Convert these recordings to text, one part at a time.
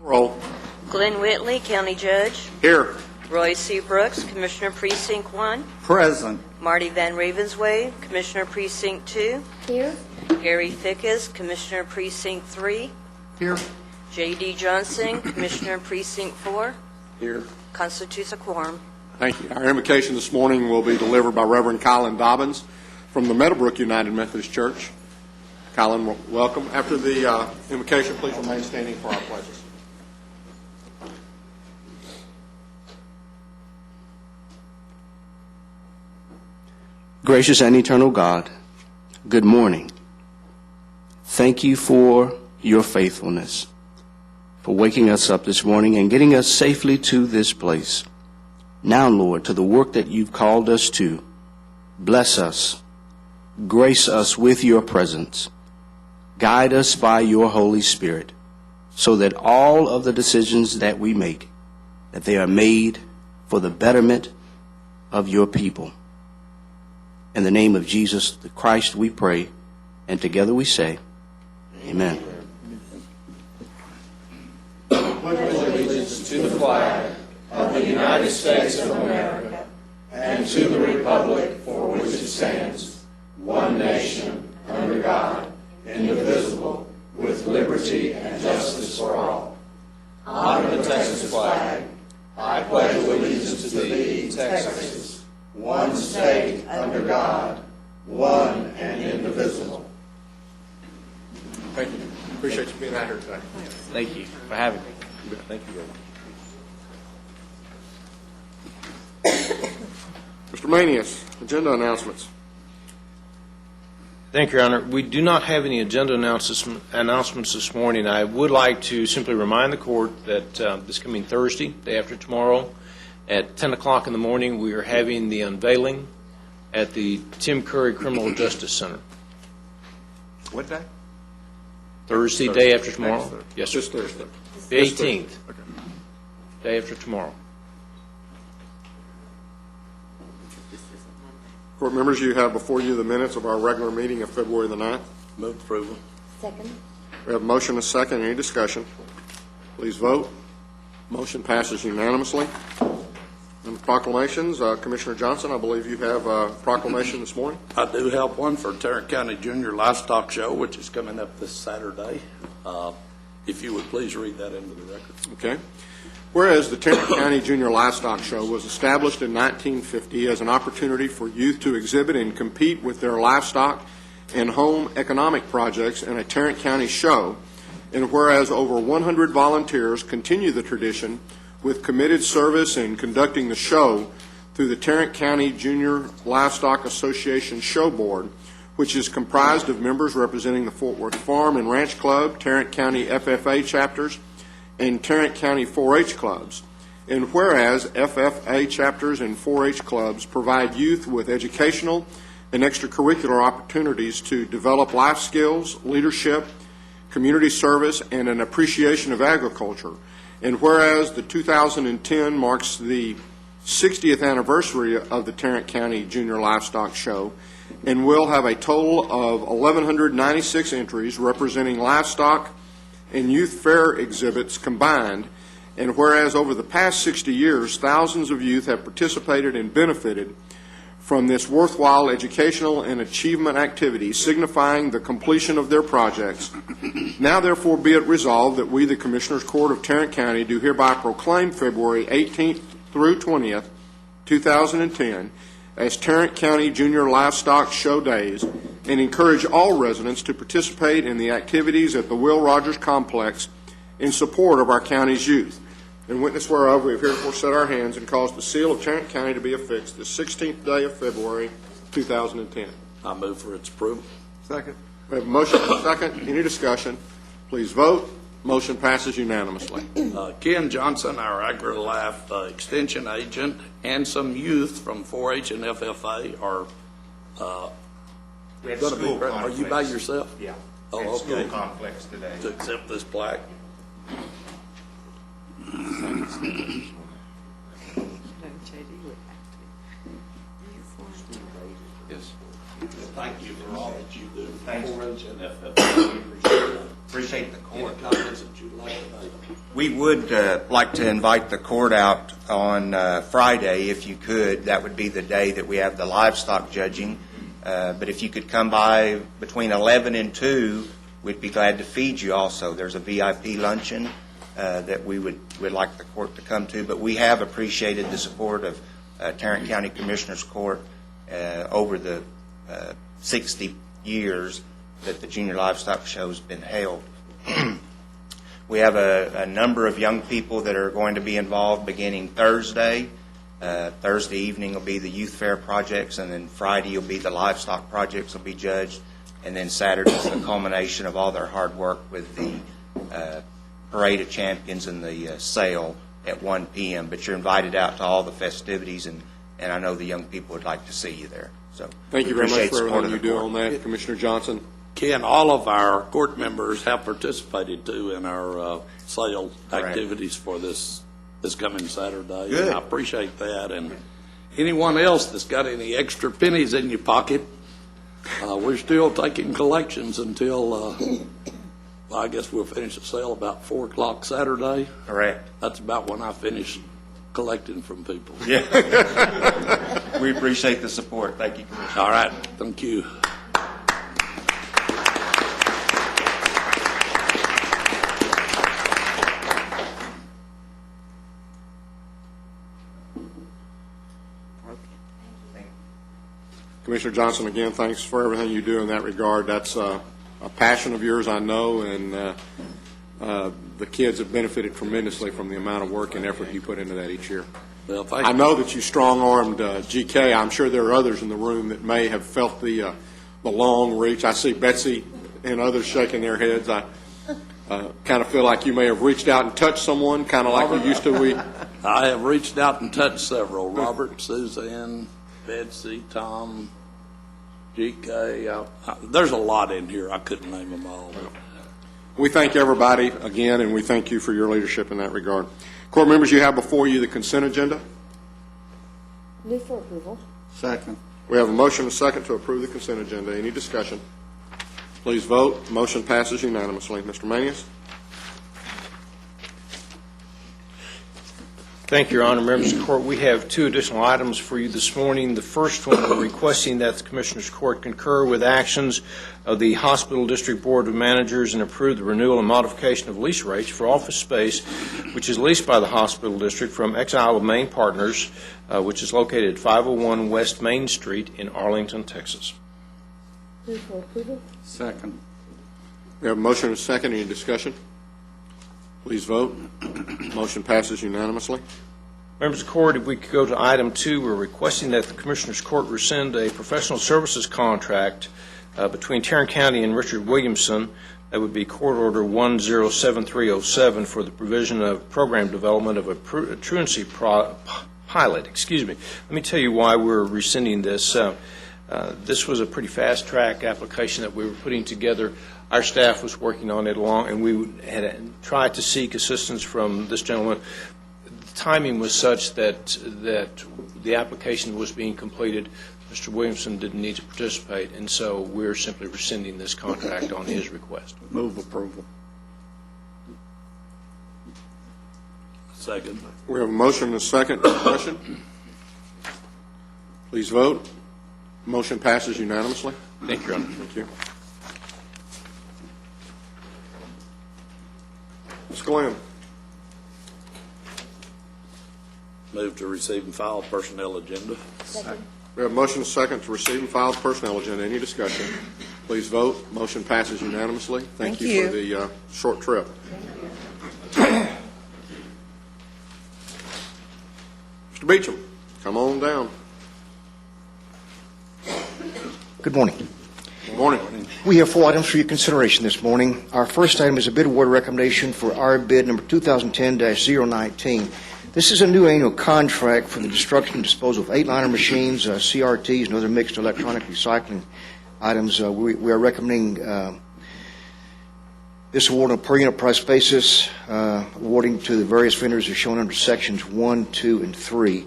Roll. Glenn Whitley, County Judge. Here. Roy C. Brooks, Commissioner Precinct 1. Present. Marty Van Ravensway, Commissioner Precinct 2. Here. Gary Fickus, Commissioner Precinct 3. Here. J.D. Johnson, Commissioner Precinct 4. Here. Constitutes a quorum. Thank you. Our invocation this morning will be delivered by Reverend Colin Dobbins from the Meadowbrook United Methodist Church. Colin, welcome. After the invocation, please remain standing for our pledges. Gracious and eternal God, good morning. Thank you for your faithfulness, for waking us up this morning and getting us safely to this place. Now, Lord, to the work that you've called us to, bless us, grace us with your presence, guide us by your Holy Spirit, so that all of the decisions that we make, that they are made for the betterment of your people. In the name of Jesus the Christ we pray, and together we say, Amen. Pledge allegiance to the flag of the United States of America and to the republic for which it stands, one nation, under God, indivisible, with liberty and justice for all. Honor the Texas flag. I pledge allegiance to thee, Texas, one state under God, one and indivisible. Thank you. Appreciate you being out here today. Thank you for having me. Thank you, Mr. Manius, agenda announcements. Thank you, Your Honor. We do not have any agenda announcements this morning. I would like to simply remind the court that this coming Thursday, day after tomorrow, at 10 o'clock in the morning, we are having the unveiling at the Tim Curry Criminal Justice Center. What day? Thursday, day after tomorrow? Yes, sir. This Thursday. The 18th, Okay. day after tomorrow. Court members, you have before you the minutes of our regular meeting of February the 9th. Move approval. Second. We have a motion and a second. Any discussion? Please vote. Motion passes unanimously. And proclamations, Commissioner Johnson, I believe you have a proclamation this morning. I do have one for Tarrant County Junior Livestock Show, which is coming up this Saturday. If you would please read that into the record. Okay. Whereas the Tarrant County Junior Livestock Show was established in 1950 as an opportunity for youth to exhibit and compete with their livestock and home economic projects in a Tarrant County show, and whereas over 100 volunteers continue the tradition with committed service in conducting the show through the Tarrant County Junior Livestock Association Show Board, which is comprised of members representing the Fort Worth Farm and Ranch Club, Tarrant County FFA chapters, and Tarrant County 4-H clubs. And whereas FFA chapters and 4-H clubs provide youth with educational and extracurricular opportunities to develop life skills, leadership, community service, and an appreciation of agriculture. And whereas the 2010 marks the 60th anniversary of the Tarrant County Junior Livestock Show, and will have a total of 1,196 entries representing livestock and youth fair exhibits combined, and whereas over the past 60 years, thousands of youth have participated and benefited from this worthwhile educational and achievement activity, signifying the completion of their projects. Now therefore be it resolved that we, the Commissioners Court of Tarrant County, do hereby proclaim February 18th through 20th, 2010, as Tarrant County Junior Livestock Show Days, and encourage all residents to participate in the activities at the Will Rogers Complex in support of our county's youth. In witness whereof, we have herefore set our hands and caused the seal of Tarrant County to be affixed this 16th day of February, 2010. I move for its approval. Second. We have a motion and a second. Any discussion? Please vote. Motion passes unanimously. Ken Johnson, our AgriLife extension agent, and some youth from 4-H and FFA are We had going to school be. Are complex. you by yourself? Yeah. Oh, We had okay. school complex today. To accept this plaque. Yes. Thank you for all that you do. Thanks. 4-H and FFA. We appreciate it. Appreciate appreciate the court. Any comments that you'd like to make? We would like to invite the court out on Friday, if you could. That would be the day that we have the livestock judging. But if you could come by between 11 and 2, we'd be glad to feed you also. There's a VIP luncheon that we would like the court to come to. But we have appreciated the support of Tarrant County Commissioners Court over the 60 years that the Junior Livestock Show has been held. We have a number of young people that are going to be involved beginning Thursday. Thursday evening will be the youth fair projects, and then Friday will be the livestock projects will be judged, and then Saturday is the culmination of all their hard work with the Parade of Champions and the sale at 1 p.m. But you're invited out to all the festivities, and I know the young people would like to see you there. So Thank you very much appreciate for support everything of you the do court. on that, Commissioner Johnson. Ken, all of our court members have participated too in our sale activities for this coming Saturday. Good. And I appreciate that. And anyone else that's got any extra pennies in your pocket, we're still taking collections until, well, I guess we'll finish the sale about 4 o'clock Saturday. Correct. That's about when I finish collecting from people. Yeah. We appreciate the support. Thank you, Commissioner. All right. Thank you. Commissioner Johnson, again, thanks for everything you do in that regard. That's a passion of yours, I know, and the kids have benefited tremendously from the amount of work and effort you put into that each year. Well, thank I you. know that you strong-armed GK. I'm sure there are others in the room that may have felt the long reach. I see Betsy and others shaking their heads. I kind of feel like you may have reached out and touched someone, kind of like we used to. I have reached out and touched several. Robert, Suzanne, Betsy, Tom, GK. There's a lot in here. I couldn't name them all. We thank everybody again, and we thank you for your leadership in that regard. Court members, you have before you the consent agenda. Move for approval. Second. We have a motion and a second to approve the consent agenda. Any discussion? Please vote. Motion passes unanimously. Mr. Manius? Thank you, Your Honor. Members of the Court, we have 2 additional items for you this morning. The first one, we're requesting that the Commissioners' Court concur with actions of the Hospital District Board of Managers and approve the renewal and modification of lease rates for office space, which is leased by the Hospital District from Exile of Maine Partners, which is located at 501 West Main Street in Arlington, Texas. Move for approval. Second. We have a motion and a second. Any discussion? Please vote. Motion passes unanimously. Members of the Court, if we could go to item 2, we're requesting that the Commissioners' Court rescind a professional services contract between Tarrant County and Richard Williamson. That would be Court Order 107307 for the provision of program development of a truancy pilot. Excuse me. Let me tell you why we're rescinding this. This was a pretty fast-track application that we were putting together. Our staff was working on it along, and we had tried to seek assistance from this gentleman. The timing was such that the application was being completed. Mr. Williamson didn't need to participate, and so we're simply rescinding this contract on his request. Move approval. Second. We have a motion and a second. Discussion? Please vote. Motion passes unanimously. Thank you, Your Honor. Thank you. Ms. Glenn? Move to receive and file personnel agenda. Second. We have a motion and a second to receive and file the personnel agenda. Any discussion? Please vote. Motion passes unanimously. Thank you for the short trip. Mr. Beecham, come on down. Good morning. Good morning. We have 4 items for your consideration this morning. Our first item is a bid award recommendation for our bid number 2010-019. This is a new annual contract for the destruction and disposal of 8-liner machines, CRTs, and other mixed electronic recycling items. We are recommending this award on a per unit price basis, awarding to the various vendors as shown under sections 1, 2, and 3.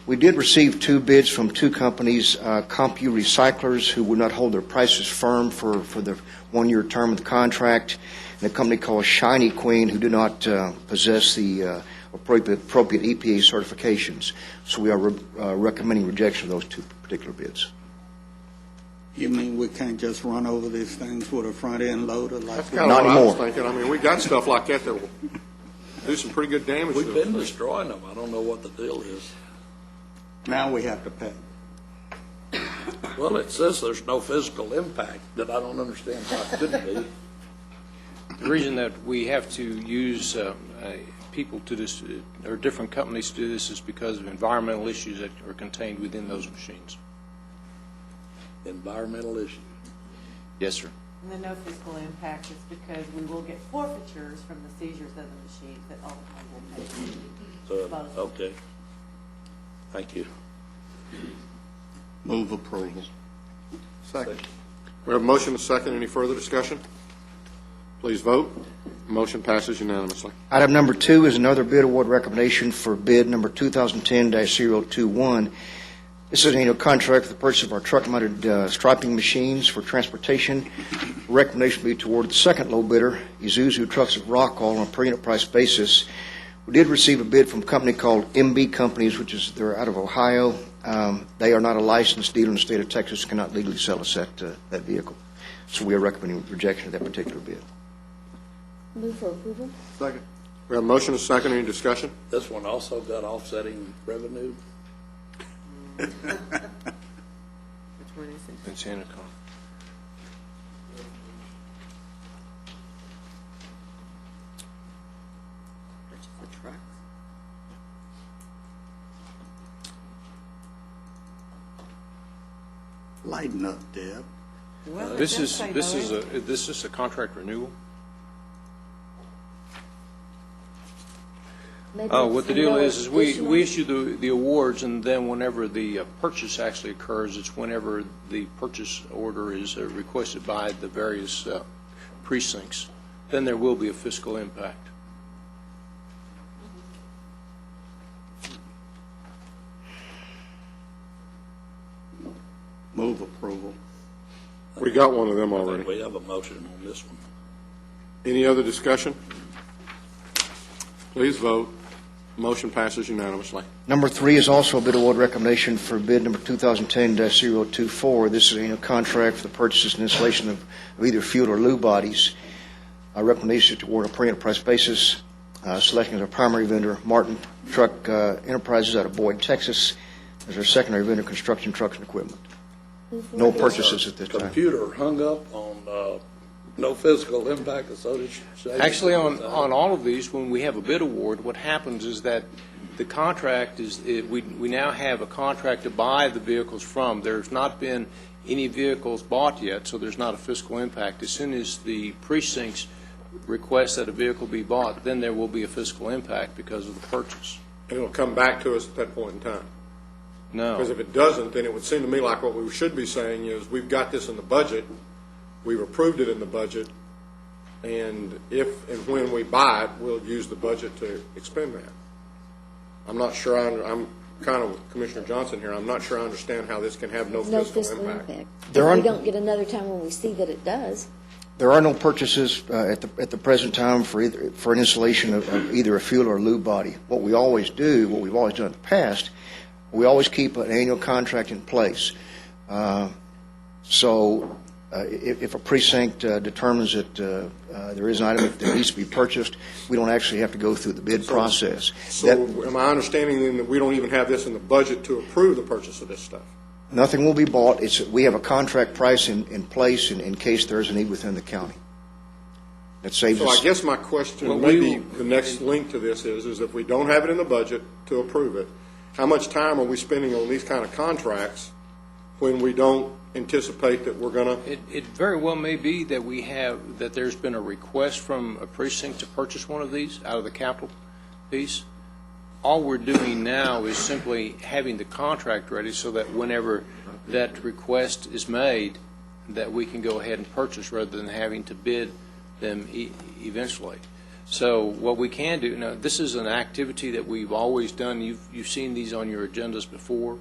We did receive 2 bids from 2 companies, Compu Recyclers, who would not hold their prices firm for the 1-year term of the contract. and a company called Shiny Queen, who do not possess the appropriate EPA certifications. So we are recommending rejection of those two particular bids. You mean we can't just run over these things with a front-end loader like That's we kind of Not what I was anymore. thinking. I mean, we got stuff like that that will do some pretty good damage to We've those been things. destroying them. I don't know what the deal is. now we have to pay? Well, it says there's no physical impact, that I don't understand how it couldn't be. The reason that we have to use people to this, or different companies to do this, is because of environmental issues that are contained within those machines. Environmental issue. Yes, sir. And the no fiscal impact is because we will get forfeitures from the seizures of the machines that ultimately will pay. So, okay. Thank you. Move approval. Second. We have a motion and a second. Any further discussion? Please vote. Motion passes unanimously. Item number 2 is another bid award recommendation for bid number 2010-021. This is an annual contract for the purchase of our truck-mounted striping machines for transportation. Recommendation will be toward the second low bidder, Isuzu Trucks of Rockall, on a per unit price basis. We did receive a bid from a company called MB Companies, which is they're out of Ohio. They are not a licensed dealer in the state of Texas, cannot legally sell us that vehicle. So we are recommending rejection of that particular bid. Move for approval? Second. We have a motion and a second. Any discussion? This one also got offsetting revenue. Which one is it? It's Anacon. Purchase of trucks. Lighten up, Deb. Well, it This does is say this no is entry. a this is a contract renewal. Maybe Oh, it's what the some deal more is we additional- issue the awards, and then whenever the purchase actually occurs, it's whenever the purchase order is requested by the various precincts. Then there will be a fiscal impact. Move approval. We got one of them I already. think we have a motion on this one. Any other discussion? Please vote. Motion passes unanimously. Number 3 is also a bid award recommendation for bid number 2010-024. This is an annual contract for the purchase and installation of either fuel or lube bodies. Our recommendation is to award a per unit price basis, selecting as our primary vendor Martin Truck Enterprises out of Boyd, Texas, as our secondary vendor Construction Trucks and Equipment. Move for No approval. purchases at this time. Computer hung up on no physical impact associated. Actually, on all of these, when we have a bid award, what happens is that the contract is, we now have a contract to buy the vehicles from. There's not been any vehicles bought yet, so there's not a fiscal impact. As soon as the precincts request that a vehicle be bought, then there will be a fiscal impact because of the purchase. And it'll come back to us at that point in time. No. Because if it doesn't, then it would seem to me like what we should be saying is, we've got this in the budget, we've approved it in the budget, and if and when we buy it, we'll use the budget to expend that. I'm not sure, I'm kind of with Commissioner Johnson here, I'm not sure I understand how this can have no No fiscal fiscal impact. impact. There If are- we don't get another time when we see that it does. There are no purchases at the present time for an installation of either a fuel or lube body. What we always do, what we've always done in the past, we always keep an annual contract in place. So if a precinct determines that there is an item that needs to be purchased, we don't actually have to go through the bid process. So That- am I understanding then that we don't even have this in the budget to approve the purchase of this stuff? Nothing will be bought. We have a contract price in place in case there is a need within the county. That saves So us. I guess my question, Well, maybe the next link to this is if we don't have it in the budget to approve it, how much time are we spending on these kind of contracts when we don't anticipate that we're going to? It very well may be that that there's been a request from a precinct to purchase one of these out of the capital piece. All we're doing now is simply having the contract ready so that whenever that request is made, that we can go ahead and purchase rather than having to bid them eventually. So what we can do, now this is an activity that we've always done. You've seen these on your agendas before,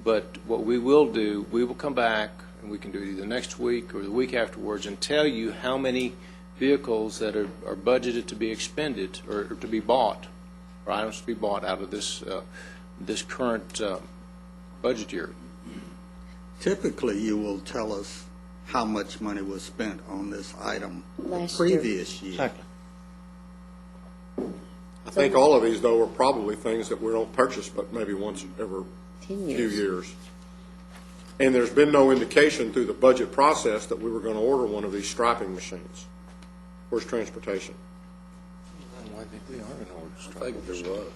but what we will do, we will come back, and we can do it either next week or the week afterwards, and tell you how many vehicles that are budgeted to be expended or to be bought, or items to be bought out of this current budget year. Typically, you will tell us how much money was spent on this item the Last year. previous year. Exactly. I think all of these, though, are probably things that we don't purchase but maybe once every 10 few years. years. And there's been no indication through the budget process that we were going to order one of these striping machines. Where's transportation? I think there was.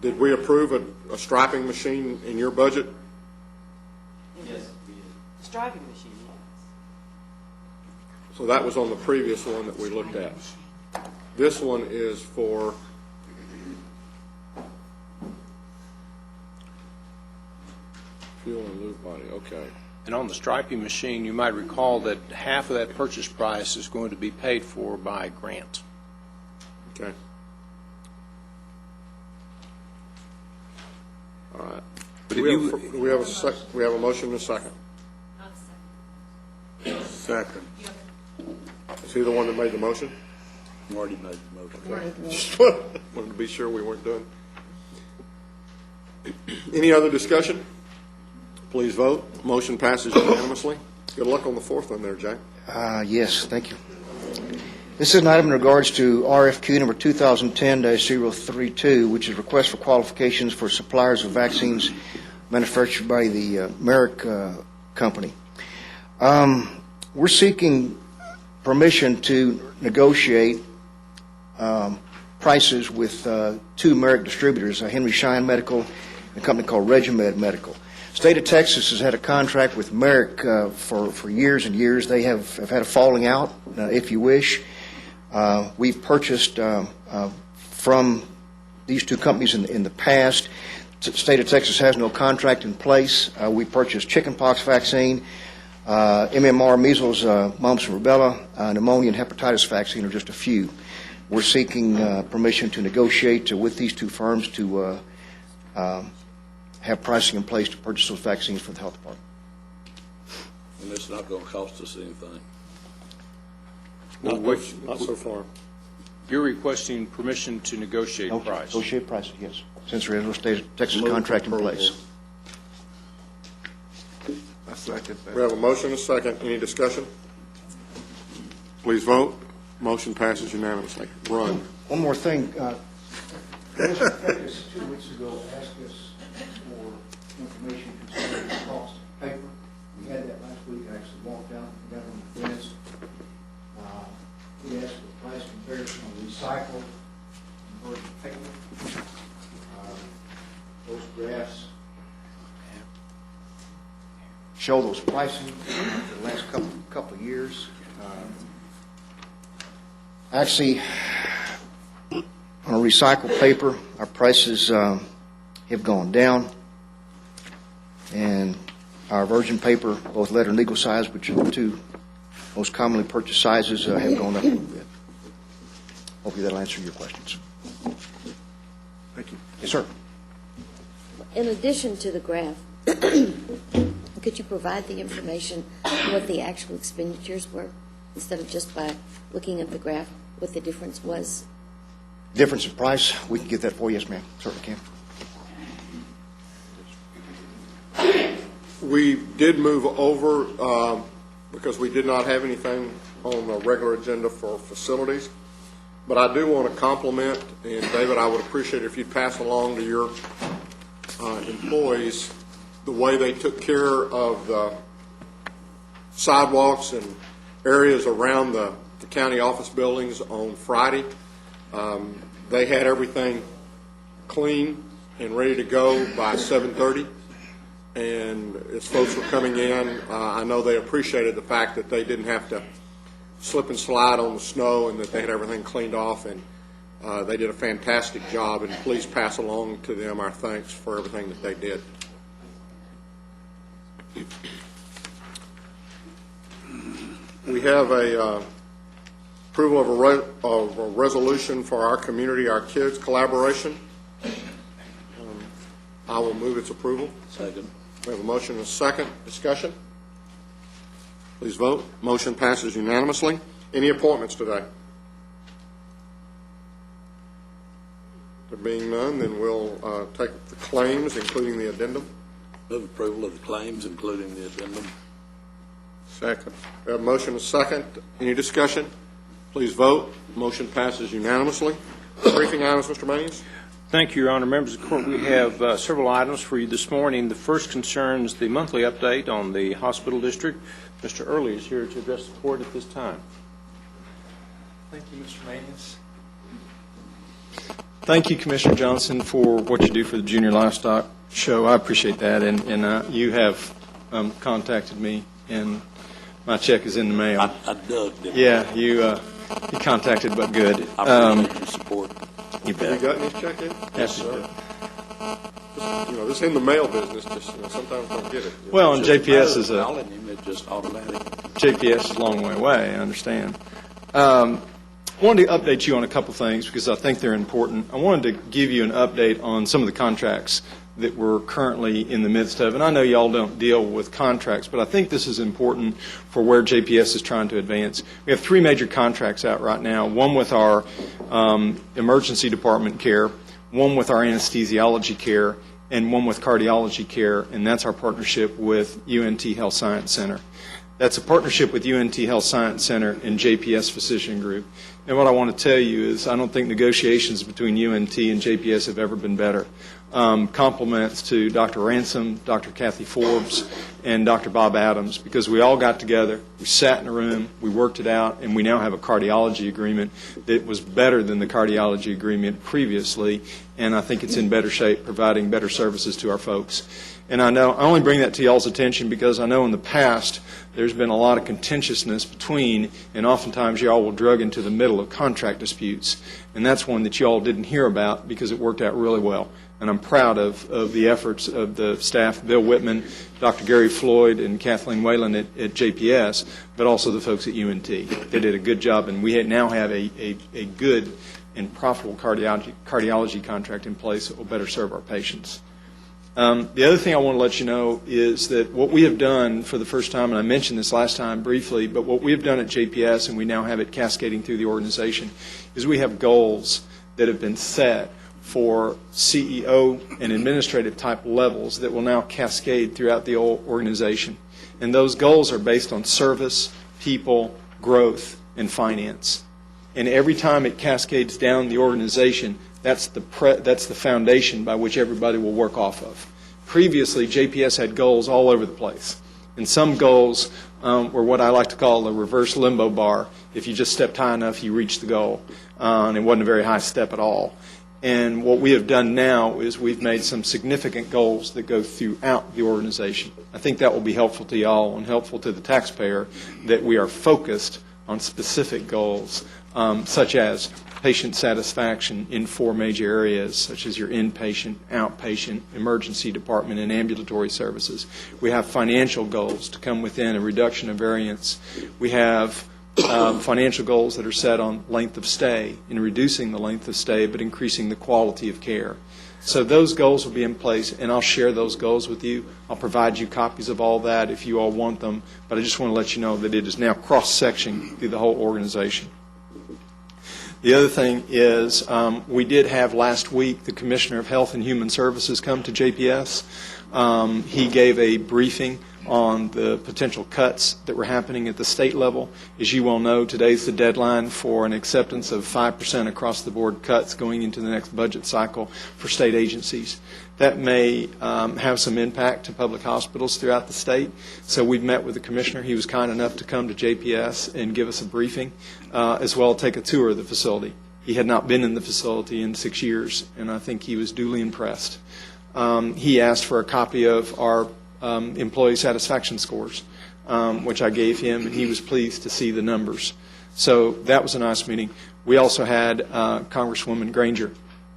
Did we approve a striping machine in your budget? Striping machine, yes. So that was on the previous one that we looked at. This one is for fuel and lube body, okay. And on the striping machine, you might recall that half of that purchase price is going to be paid for by grant. Okay. All right. But Do if we have a motion and a second? Second. Is he the one that made the motion? Marty made the motion. Just wanted to be sure we weren't done. Any other discussion? Please vote. Motion passes unanimously. Good luck on the fourth one there, Jack. Yes, thank you. This is an item in regards to RFQ number 2010-032, which is request for qualifications for suppliers of vaccines manufactured by the Merrill company. We're seeking permission to negotiate prices with two Merrill distributors, Henry Schein Medical and a company called Regimed Medical. State of Texas has had a contract with Merrill for years and years. They have had a falling out, if you wish. We've purchased from these two companies in the past. The state of Texas has no contract in place. We purchased chickenpox vaccine, MMR, measles, mumps and rubella, pneumonia, and hepatitis vaccine are just a few. We're seeking permission to negotiate with these two firms to have pricing in place to purchase those vaccines for the health department. And it's not going to cost us anything. Not so far. You're requesting permission to negotiate price. Negotiate prices, yes, since there is no state of Texas contract in place. I second We have a motion and a second. Any discussion? Please vote. Motion passes unanimously. Run. One more thing. Visor Test 2 weeks ago asked us for information concerning the cost of paper. We had that last week. I actually walked out and got on the fence. We asked for price comparison on recycled and virgin paper. Those graphs show those pricing for the last couple of years. Actually, on a recycled paper, our prices have gone down, and our virgin paper, both letter and legal size, which are the two most commonly purchased sizes, have gone up a little bit. Hopefully that'll answer your questions. Thank you. Yes, sir. In addition to the graph, could you provide the information on what the actual expenditures were, instead of just by looking at the graph, what the difference was? Difference in price, we can get that for you, yes, ma'am. Certainly can. We did move over because we did not have anything on the regular agenda for facilities. But I do want to compliment, and David, I would appreciate it if you'd pass along to your employees the way they took care of the sidewalks and areas around the county office buildings on Friday. They had everything clean and ready to go by 7:30. And as folks were coming in, I know they appreciated the fact that they didn't have to slip and slide on the snow and that they had everything cleaned off. And they did a fantastic job. And please pass along to them our thanks for everything that they did. We have a approval of a resolution for our community, our kids collaboration. I will move its approval. Second. We have a motion and a second. Discussion? Please vote. Motion passes unanimously. Any appointments today? There being none, then we'll take the claims, including the addendum. Move approval of the claims, including the addendum. Second. We have a motion and a second. Any discussion? Please vote. Motion passes unanimously. Briefing items, Mr. Maines? Thank you, Your Honor. Members of the Court, we have several items for you this morning. The first concerns the monthly update on the hospital district. Mr. Early is here to address the Court at this time. Thank you, Mr. Maines. Thank you, Commissioner Johnson, for what you do for the Junior Livestock Show. I appreciate that, and you have contacted me, and my check is in the mail. I dug, didn't Yeah, you contacted, but good. I appreciate your support. You Have you bet. gotten these check in? Yes, sir. This in the mail business, just sometimes don't get it. Well, and JPS is Calling him, it's just automatic. JPS is a long way away, I understand. Wanted to update you on a couple things because I think they're important. I wanted to give you an update on some of the contracts that we're currently in the midst of. And I know y'all don't deal with contracts, but I think this is important for where JPS is trying to advance. We have 3 major contracts out right now, one with our emergency department care, one with our anesthesiology care, and one with cardiology care, and that's our partnership with UNT Health Science Center. That's a partnership with UNT Health Science Center and JPS Physician Group. And what I want to tell you is I don't think negotiations between UNT and JPS have ever been better. Compliments to Dr. Ransom, Dr. Kathy Forbes, and Dr. Bob Adams, because we all got together, we sat in a room, we worked it out, and we now have a cardiology agreement that was better than the cardiology agreement previously, and I think it's in better shape, providing better services to our folks. And I only bring that to y'all's attention because I know in the past there's been a lot of contentiousness between, and oftentimes y'all will drug into the middle of contract disputes. And that's one that y'all didn't hear about because it worked out really well. And I'm proud of the efforts of the staff, Bill Whitman, Dr. Gary Floyd, and Kathleen Whalen at JPS, but also the folks at UNT. They did a good job, and we now have a good and profitable cardiology contract in place that will better serve our patients. The other thing I want to let you know is that what we have done for the first time, and I mentioned this last time briefly, but what we have done at JPS, and we now have it cascading through the organization, is we have goals that have been set for CEO and administrative type levels that will now cascade throughout the whole organization. And those goals are based on service, people, growth, and finance. And every time it cascades down the organization, that's the foundation by which everybody will work off of. Previously, JPS had goals all over the place. And some goals were what I like to call a reverse limbo bar. If you just stepped high enough, you reached the goal. And it wasn't a very high step at all. And what we have done now is we've made some significant goals that go throughout the organization. I think that will be helpful to y'all and helpful to the taxpayer that we are focused on specific goals, such as patient satisfaction in 4 major areas, such as your inpatient, outpatient, emergency department, and ambulatory services. We have financial goals to come within a reduction of variance. We have financial goals that are set on length of stay, in reducing the length of stay, but increasing the quality of care. So those goals will be in place, and I'll share those goals with you. I'll provide you copies of all that if you all want them, but I just want to let you know that it is now cross-sectioning through the whole organization. The other thing is we did have last week the Commissioner of Health and Human Services come to JPS. He gave a briefing on the potential cuts that were happening at the state level. As you well know, today's the deadline for an acceptance of 5% across-the-board cuts going into the next budget cycle for state agencies. That may have some impact to public hospitals throughout the state. So we've met with the commissioner. He was kind enough to come to JPS and give us a briefing, as well as take a tour of the facility. He had not been in the facility in 6 years, and I think he was duly impressed. He asked for a copy of our employee satisfaction scores, which I gave him, and he was pleased to see the numbers. So that was a nice meeting. We also had Congresswoman Granger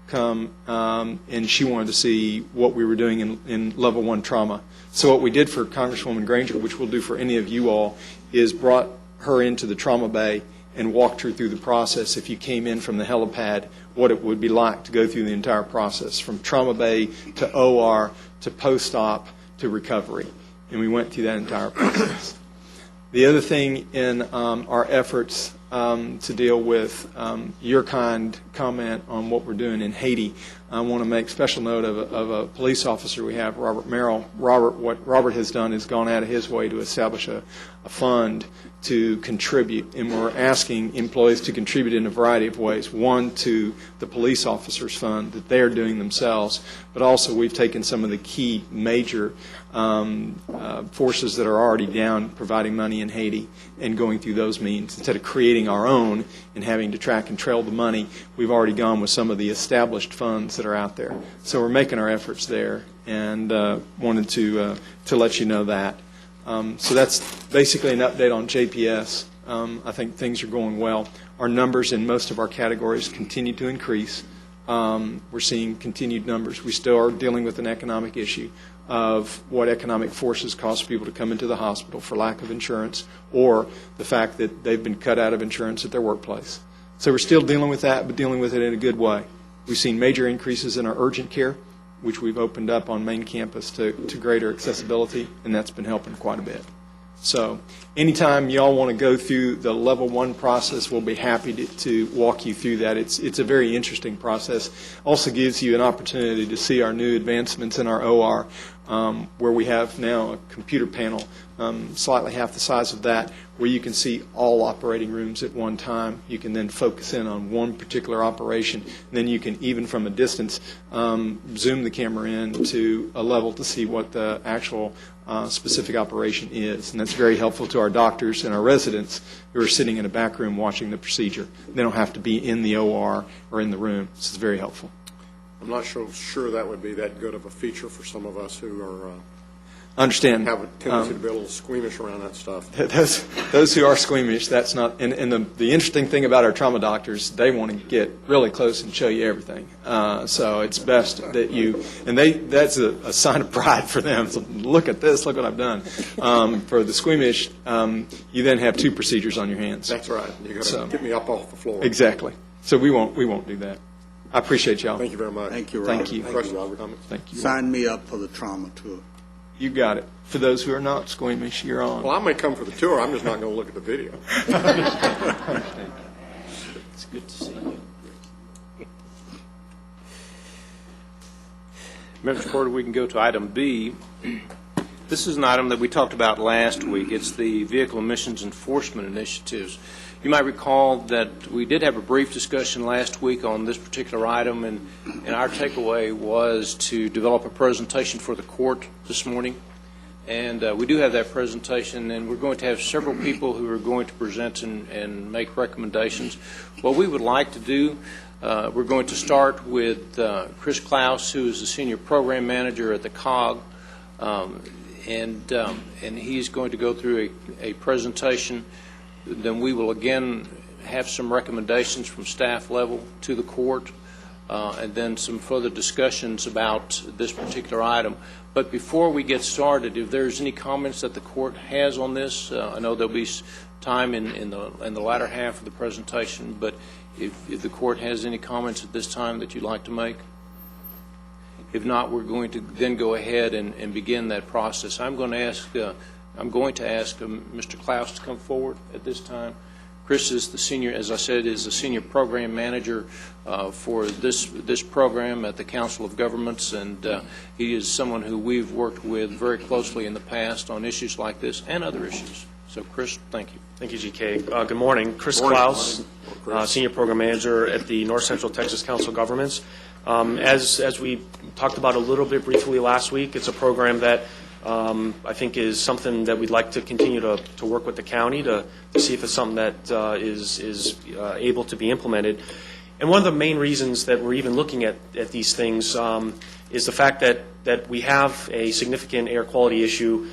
come, and she wanted to see what we were doing in level 1 trauma. So what we did for Congresswoman Granger, which we'll do for any of you all, is brought her into the trauma bay and walked her through the process if you came in from the helipad, what it would be like to go through the entire process, from trauma bay to OR to post-op to recovery. And we went through that entire process. The other thing in our efforts to deal with your kind comment on what we're doing in Haiti. I want to make special note of a police officer we have, Robert Merrill. What Robert has done is gone out of his way to establish a fund to contribute, and we're asking employees to contribute in a variety of ways. One, to the police officers fund that they're doing themselves, but also we've taken some of the key major forces that are already down providing money in Haiti and going through those means. Instead of creating our own and having to track and trail the money, we've already gone with some of the established funds that are out there. So we're making our efforts there, and wanted to let you know that. So that's basically an update on JPS. I think things are going well. Our numbers in most of our categories continue to increase. We're seeing continued numbers. We still are dealing with an economic issue of what economic forces cause people to come into the hospital for lack of insurance, or the fact that they've been cut out of insurance at their workplace. So we're still dealing with that, but dealing with it in a good way. We've seen major increases in our urgent care, which we've opened up on main campus to greater accessibility, and that's been helping quite a bit. So anytime y'all want to go through the level 1 process, we'll be happy to walk you through that. It's a very interesting process. Also gives you an opportunity to see our new advancements in our OR, where we have now a computer panel, slightly half the size of that, where you can see all operating rooms at one time. You can then focus in on one particular operation. And then you can, even from a distance, zoom the camera in to a level to see what the actual specific operation is. And that's very helpful to our doctors and our residents who are sitting in a back room watching the procedure. They don't have to be in the OR or in the room. This is very helpful. I'm not sure that would be that good of a feature for some of us who are understand have a tendency to be a little squeamish around that stuff. Those who are squeamish, that's not. And the interesting thing about our trauma doctors, they want to get really close and show you everything. So it's best that you, and that's a sign of pride for them. So look at this, look what I've done. For the squeamish, you then have 2 procedures on your hands. That's right. You got to get me up off the floor. Exactly. So we won't do that. I appreciate y'all. Thank you very much. Thank you, Robert. Thank you. Questions or comments? Thank you. Sign me up for the trauma tour. You got it. For those who are not squeamish, you're on. Well, I may come for the tour. I'm just not going to look at the video. It's good to see you. Members of the Court, we can go to item B. This is an item that we talked about last week. It's the Vehicle Emissions Enforcement Initiatives. You might recall that we did have a brief discussion last week on this particular item, and our takeaway was to develop a presentation for the court this morning. And we do have that presentation, and we're going to have several people who are going to present and make recommendations. What we would like to do, we're going to start with Chris Klaus, who is the Senior Program Manager at the COG, and he's going to go through a presentation. Then we will again have some recommendations from staff level to the court, and then some further discussions about this particular item. But before we get started, if there's any comments that the court has on this, I know there'll be time in the latter half of the presentation, but if the court has any comments at this time that you'd like to make. If not, we're going to then go ahead and begin that process. I'm going to ask Mr. Klaus to come forward at this time. Chris is the senior, as I said, is the senior program manager for this program at the Council of Governments, and he is someone who we've worked with very closely in the past on issues like this and other issues. So, Chris, thank you. Thank you, GK. Good morning. Chris Klaus, Senior Program Manager at the North Central Texas Council of Governments. As we talked about a little bit briefly last week, it's a program that I think is something that we'd like to continue to work with the county to see if it's something that is able to be implemented. And one of the main reasons that we're even looking at these things is the fact that we have a significant air quality issue.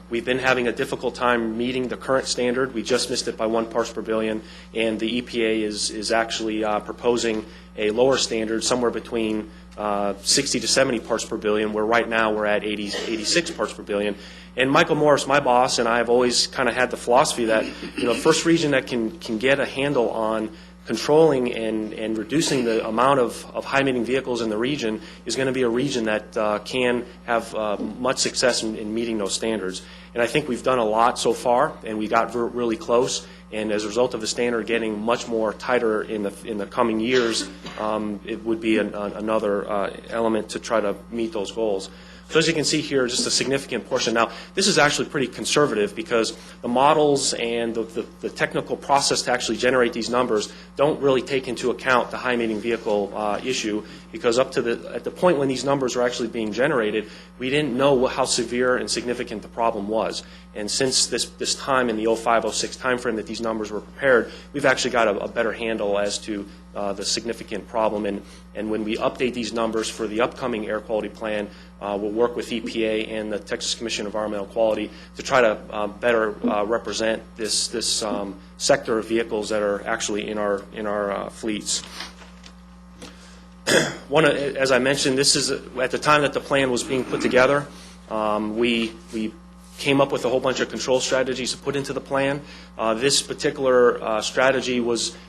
We've been having a difficult time meeting the current standard. We just missed it by 1 parts per billion, and the EPA is actually proposing a lower standard somewhere between 60 to 70 parts per billion, where right now we're at 86 parts per billion. And Michael Morris, my boss, and I have always kind of had the philosophy that the first region that can get a handle on controlling and reducing the amount of high-emitting vehicles in the region is going to be a region that can have much success in meeting those standards. And I think we've done a lot so far, and we got really close. And as a result of the standard getting much more tighter in the coming years, it would be another element to try to meet those goals. So as you can see here, just a significant portion. Now, this is actually pretty conservative because the models and the technical process to actually generate these numbers don't really take into account the high-emitting vehicle issue, because at the point when these numbers were actually being generated, we didn't know how severe and significant the problem was. And since this time in the 05-06 timeframe that these numbers were prepared, we've actually got a better handle as to the significant problem. And when we update these numbers for the upcoming air quality plan, we'll work with EPA and the Texas Commission on Environmental Quality to try to better represent this sector of vehicles that are actually in our fleets. As I mentioned, this is at the time that the plan was being put together. We came up with a whole bunch of control strategies to put into the plan. This particular strategy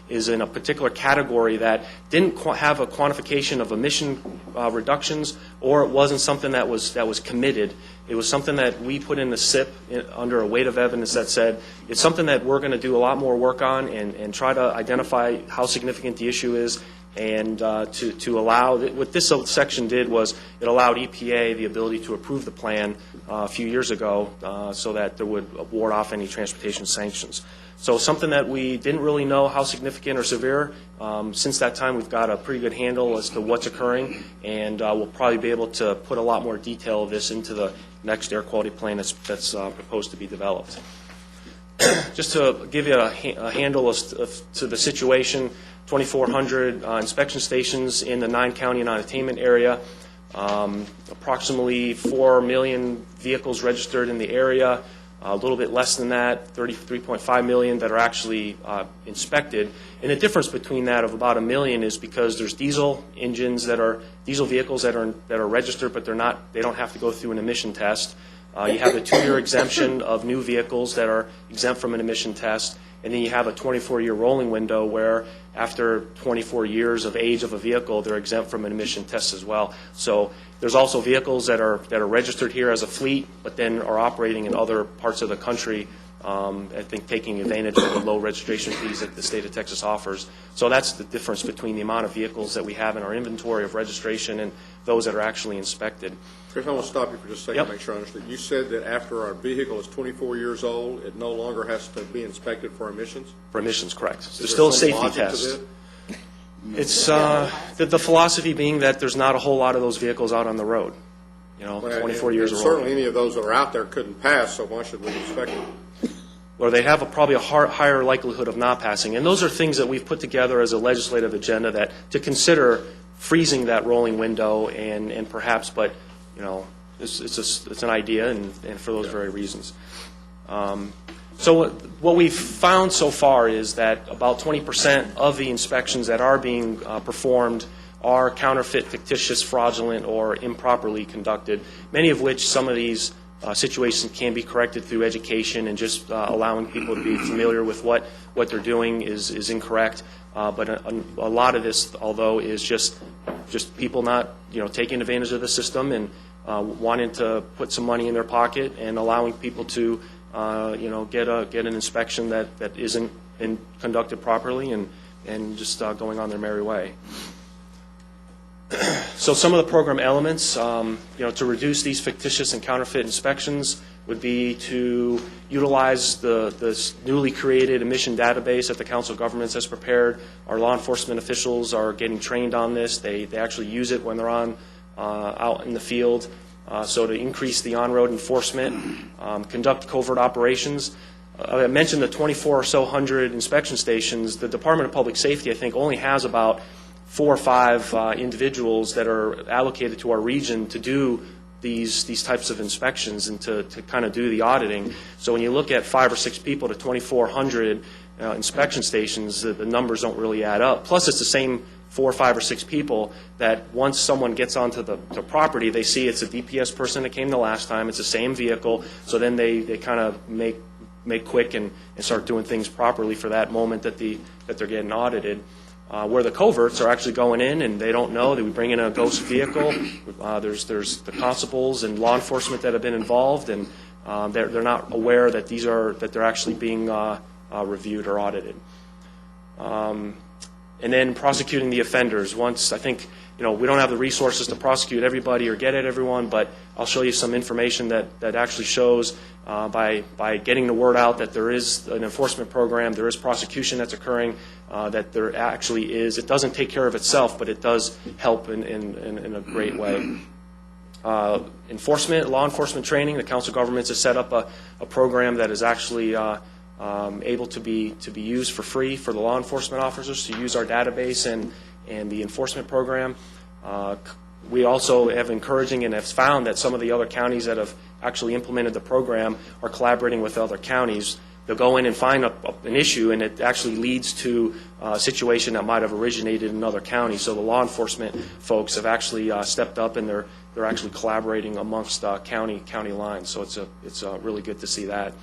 is in a particular category that didn't have a quantification of emission reductions, or it wasn't something that was committed. It was something that we put in the SIP under a weight of evidence that said it's something that we're going to do a lot more work on and try to identify how significant the issue is. And to allow, what this section did was it allowed EPA the ability to approve the plan a few years ago so that there would ward off any transportation sanctions. So something that we didn't really know how significant or severe. Since that time, we've got a pretty good handle as to what's occurring, and we'll probably be able to put a lot more detail of this into the next air quality plan that's proposed to be developed. Just to give you a handle to the situation, 2,400 inspection stations in the 9-county non-attainment area, approximately 4 million vehicles registered in the area, a little bit less than that, 33.5 million that are actually inspected. And the difference between that of about 1 million is because there's diesel engines diesel vehicles that are registered, but they don't have to go through an emission test. You have a 2-year exemption of new vehicles that are exempt from an emission test, and then you have a 24-year rolling window where after 24 years of age of a vehicle, they're exempt from an emission test as well. So there's also vehicles that are registered here as a fleet, but then are operating in other parts of the country, I think taking advantage of the low registration fees that the state of Texas offers. So that's the difference between the amount of vehicles that we have in our inventory of registration and those that are actually inspected. Chris, I want to stop you for just a second to make sure I understand. You said that after our vehicle is 24 years old, it no longer has to be inspected for emissions? For emissions, correct. There's still a safety test. It's the philosophy being that there's not a whole lot of those vehicles out on the road. 24 years old. Certainly any of those that are out there couldn't pass, so why should we inspect them? Or they have probably a higher likelihood of not passing. And those are things that we've put together as a legislative agenda to consider freezing that rolling window and perhaps, but it's an idea and for those very reasons. So what we've found so far is that about 20% of the inspections that are being performed are counterfeit, fictitious, fraudulent, or improperly conducted, many of which some of these situations can be corrected through education and just allowing people to be familiar with what they're doing is incorrect. But a lot of this, although, is just people not taking advantage of the system and wanting to put some money in their pocket and allowing people to get an inspection that isn't been conducted properly and just going on their merry way. So some of the program elements, to reduce these fictitious and counterfeit inspections would be to utilize this newly created emission database that the Council of Governments has prepared. Our law enforcement officials are getting trained on this. They actually use it when they're out in the field. So to increase the on-road enforcement, conduct covert operations. I mentioned the 24 or so hundred inspection stations. The Department of Public Safety, I think, only has about 4 or 5 individuals that are allocated to our region to do these types of inspections and to kind of do the auditing. So when you look at 5 or 6 people to 2,400 inspection stations, the numbers don't really add up. Plus, it's the same 4, 5, or 6 people that once someone gets onto the property, they see it's a DPS person that came the last time. It's the same vehicle. So then they kind of make quick and start doing things properly for that moment that they're getting audited. Where the coverts are actually going in and they don't know that we bring in a ghost vehicle. There's the constables and law enforcement that have been involved, and they're not aware that they're actually being reviewed or audited. And then prosecuting the offenders. Once, I think, we don't have the resources to prosecute everybody or get at everyone, but I'll show you some information that actually shows by getting the word out that there is an enforcement program, there is prosecution that's occurring, that there actually is. It doesn't take care of itself, but it does help in a great way. Law enforcement training. The Council of Governments has set up a program that is actually able to be used for free for the law enforcement officers to use our database and the enforcement program. We also have encouraging and have found that some of the other counties that have actually implemented the program are collaborating with other counties. They'll go in and find an issue, and it actually leads to a situation that might have originated in another county. So the law enforcement folks have actually stepped up, and they're actually collaborating amongst county lines. So it's really good to see that.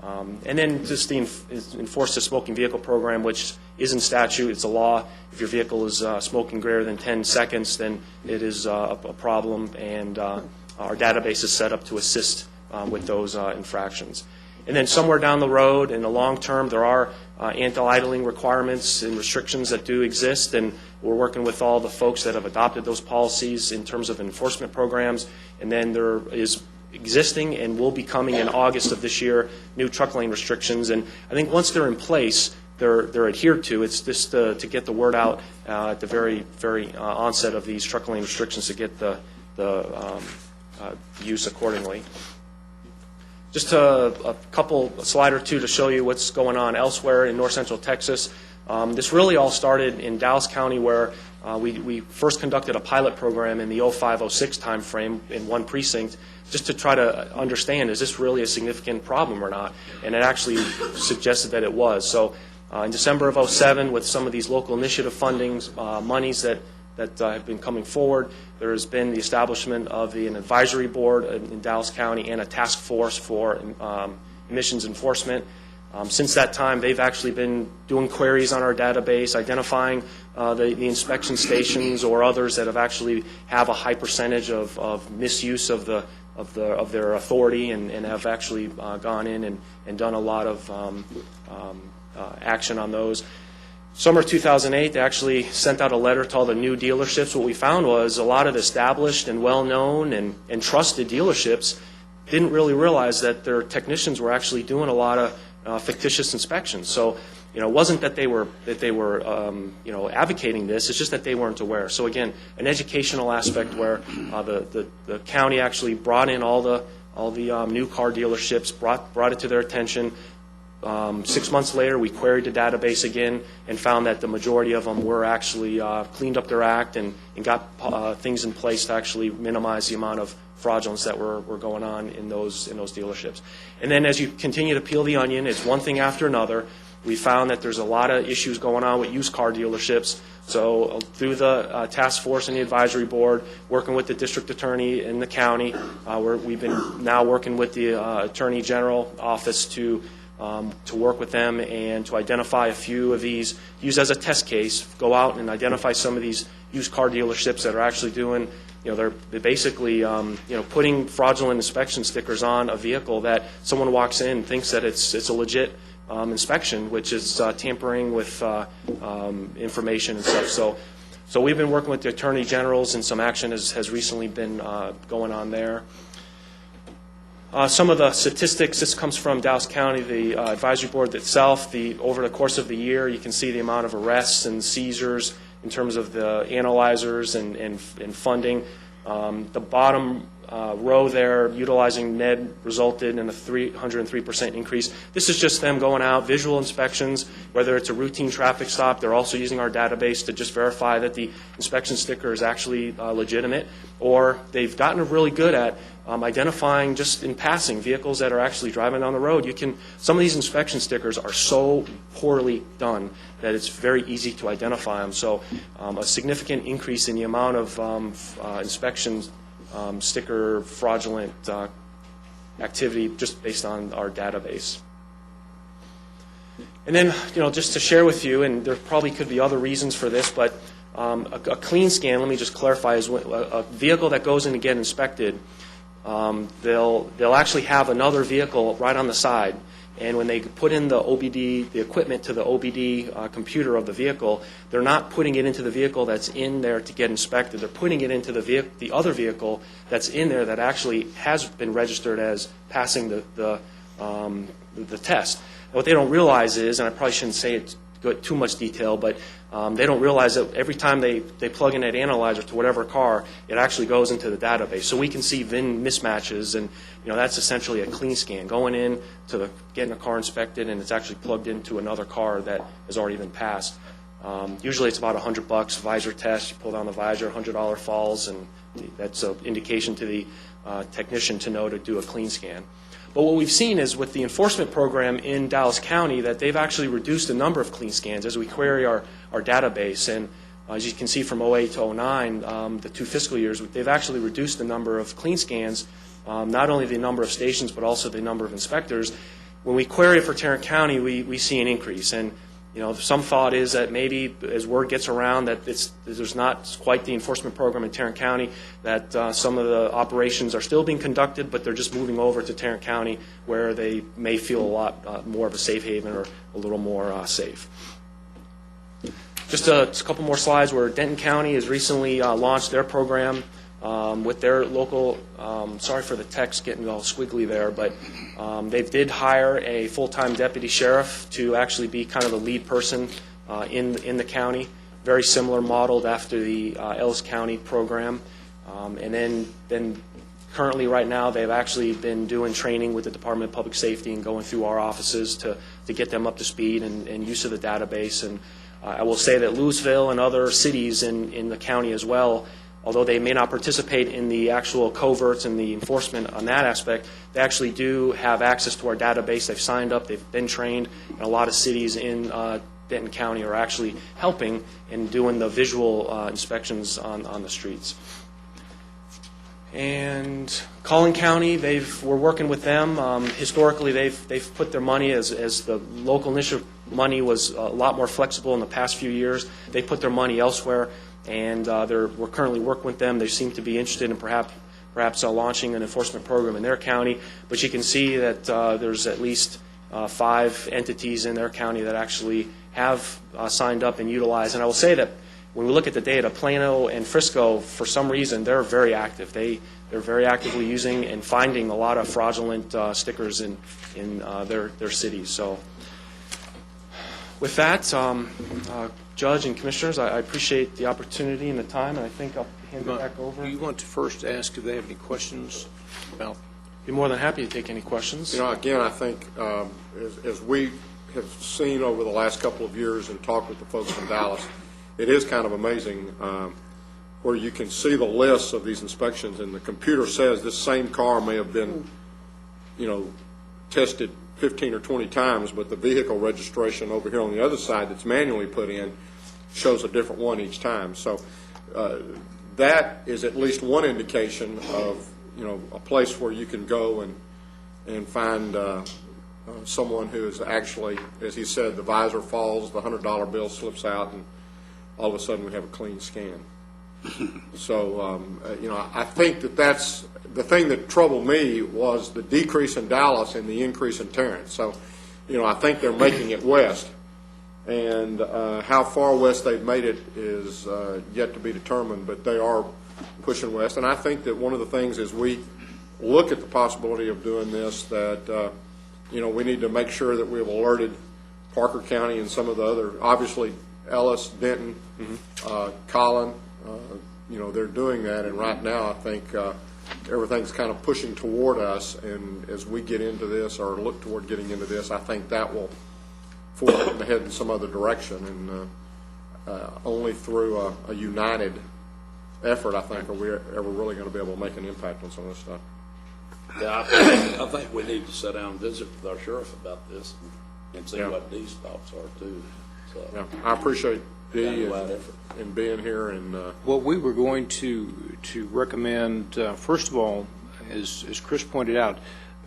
And then just the enforce the smoking vehicle program, which is in statute. It's a law. If your vehicle is smoking greater than 10 seconds, then it is a problem, and our database is set up to assist with those infractions. And then somewhere down the road, in the long term, there are anti-idling requirements and restrictions that do exist, and we're working with all the folks that have adopted those policies in terms of enforcement programs. And then there is existing and will be coming in August of this year new truck lane restrictions. And I think once they're in place, they're adhered to. It's just to get the word out at the very onset of these truck lane restrictions to get the use accordingly. Just a slide or two to show you what's going on elsewhere in north central Texas. This really all started in Dallas County, where we first conducted a pilot program in the 05-06 time frame in one precinct, just to try to understand, is this really a significant problem or not? And it actually suggested that it was. So in December of 07, with some of these local initiative fundings, monies that have been coming forward, there has been the establishment of an advisory board in Dallas County and a task force for emissions enforcement. Since that time, they've actually been doing queries on our database, identifying the inspection stations or others that have a high percentage of misuse of their authority, and have actually gone in and done a lot of action on those. Summer 2008, they actually sent out a letter to all the new dealerships. What we found was a lot of established and well-known and trusted dealerships didn't really realize that their technicians were actually doing a lot of fictitious inspections. So, it wasn't that they were advocating this. It's just that they weren't aware. So again, an educational aspect where the county actually brought in all the new car dealerships, brought it to their attention. 6 months later, we queried the database again and found that the majority of them were actually cleaned up their act and got things in place to actually minimize the amount of fraudulence that were going on in those dealerships. And then as you continue to peel the onion, it's one thing after another. We found that there's a lot of issues going on with used car dealerships. So through the task force and the advisory board, working with the district attorney in the county, we've been now working with the Attorney General office to work with them and to identify a few of these, use as a test case, go out and identify some of these used car dealerships that are actually doing, they're basically, putting fraudulent inspection stickers on a vehicle that someone walks in and thinks that it's a legit inspection, which is tampering with information and stuff. So we've been working with the attorney generals, and some action has recently been going on there. Some of the statistics, this comes from Dallas County, the advisory board itself. Over the course of the year, you can see the amount of arrests and seizures in terms of the analyzers and funding. The bottom row there, utilizing NED, resulted in a 303% increase. This is just them going out, visual inspections, whether it's a routine traffic stop. They're also using our database to just verify that the inspection sticker is actually legitimate, or they've gotten really good at identifying, just in passing, vehicles that are actually driving down the road. Some of these inspection stickers are so poorly done that it's very easy to identify them. So a significant increase in the amount of inspections sticker fraudulent activity just based on our database. And then, just to share with you, and there probably could be other reasons for this, but a clean scan, let me just clarify, is a vehicle that goes in to get inspected. They'll actually have another vehicle right on the side, And when they put in the OBD, the equipment to the OBD computer of the vehicle, they're not putting it into the vehicle that's in there to get inspected. They're putting it into the other vehicle that's in there that actually has been registered as passing the test. And what they don't realize is, and I probably shouldn't say it too much detail, but they don't realize that every time they plug in that analyzer to whatever car, it actually goes into the database. So we can see VIN mismatches, and that's essentially a clean scan, going in to getting a car inspected, and it's actually plugged into another car that has already been passed. Usually it's about $100, visor test, you pull down the visor, $100 falls, and that's an indication to the technician to know to do a clean scan. But what we've seen is with the enforcement program in Dallas County that they've actually reduced the number of clean scans as we query our database. And as you can see from 08 to 09, the 2 fiscal years, they've actually reduced the number of clean scans, not only the number of stations but also the number of inspectors. When we query it for Tarrant County, we see an increase. And some thought is that maybe as word gets around that there's not quite the enforcement program in Tarrant County, that some of the operations are still being conducted, but they're just moving over to Tarrant County where they may feel a lot more of a safe haven or a little more safe. Just a couple more slides where Denton County has recently launched their program with their local, sorry for the text getting all squiggly there, but they did hire a full-time deputy sheriff to actually be kind of the lead person in the county, very similar modeled after the Ellis County program. And then currently right now they've actually been doing training with the Department of Public Safety and going through our offices to get them up to speed and use of the database. And I will say that Louisville and other cities in the county as well, although they may not participate in the actual coverts and the enforcement on that aspect, they actually do have access to our database. They've signed up, they've been trained, and a lot of cities in Denton County are actually helping in doing the visual inspections on the streets. And Collin County, we're working with them. Historically, they've put their money as the local initiative money was a lot more flexible in the past few years. They put their money elsewhere. And we're currently working with them. They seem to be interested in perhaps launching an enforcement program in their county. But you can see that there's at least 5 entities in their county that actually have signed up and utilized. And I will say that when we look at the data, Plano and Frisco, for some reason, they're very active. They're very actively using and finding a lot of fraudulent stickers in their cities. So with that, Judge and Commissioners, I appreciate the opportunity and the time, and I think I'll hand it back over. Do you want to first ask if they have any questions about? Be more than happy to take any questions. Again, I think as we have seen over the last couple of years and talked with the folks from Dallas, it is kind of amazing where you can see the lists of these inspections, and the computer says this same car may have been, tested 15 or 20 times, but the vehicle registration over here on the other side that's manually put in shows a different one each time. So that is at least one indication of a place where you can go and find someone who is actually, as he said, the visor falls, the $100 bill slips out, and all of a sudden we have a clean scan. So I think that's the thing that troubled me was the decrease in Dallas and the increase in Tarrant. So I think they're making it west. And how far west they've made it is yet to be determined, but they are pushing west. And I think that one of the things as we look at the possibility of doing this, that we need to make sure that we have alerted Parker County and some of the other, obviously Ellis, Denton, Collin, they're doing that. And right now I think everything's kind of pushing toward us. And as we get into this or look toward getting into this, I think that will forward and head in some other direction, and only through a united effort, I think, are we ever really going to be able to make an impact on some of this stuff. Yeah, I think we need to sit down and visit with our sheriff about this and see what Dee's thoughts are too. So, yeah, I appreciate Dee and being here. And what we were going to recommend, first of all, as Chris pointed out,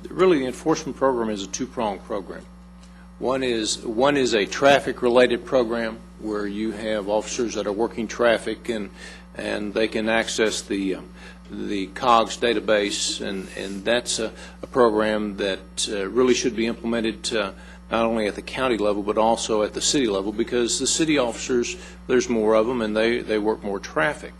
really the enforcement program is a two-pronged program. One is a traffic-related program where you have officers that are working traffic and they can access the COGS database, and that's a program that really should be implemented not only at the county level but also at the city level, because the city officers, there's more of them and they work more traffic.